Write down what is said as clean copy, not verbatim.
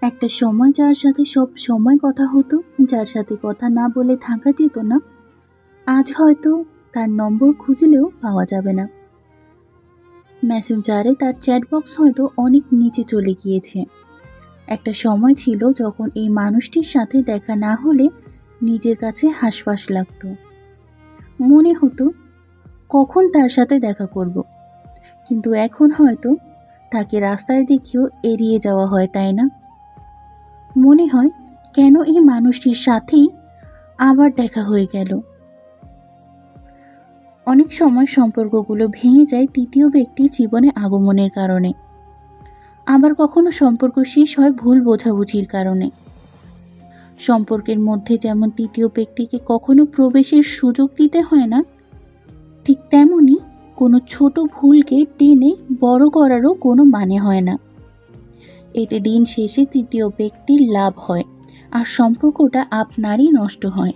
একটা সময় যার সাথে সব সময় কথা হতো, যার সাথে কথা না বলে থাকা যেত না, আজ হয়তো তার নম্বর খুঁজলেও পাওয়া যাবে না। মেসেঞ্জারে তার চ্যাটবক্স হয়তো অনেক নিচে চলে গিয়েছে। একটা সময় ছিল যখন এই মানুষটির সাথে দেখা না হলে নিজের কাছে হাসফাস লাগতো। মনে হতো কখন তার সাথে দেখা করব, কিন্তু এখন হয়তো তাকে রাস্তায় দেখেও এড়িয়ে যাওয়া হয়, তাই না? মনে হয় কেন এই মানুষটির সাথেই আবার দেখা হয়ে গেল। অনেক সময় সম্পর্কগুলো ভেঙে যায় তৃতীয় ব্যক্তির জীবনে আগমনের কারণে, আবার কখনো সম্পর্ক শেষ হয় ভুল বোঝাবুঝির কারণে। সম্পর্কের মধ্যে যেমন তৃতীয় ব্যক্তিকে কখনো প্রবেশের সুযোগ দিতে হয় না, ঠিক তেমনি কোনো ছোট ভুলকে টেনে বড় করারও কোনো মানে হয় না। এতে দিন শেষে তৃতীয় ব্যক্তির লাভ হয় আর সম্পর্কটা আপনারই নষ্ট হয়।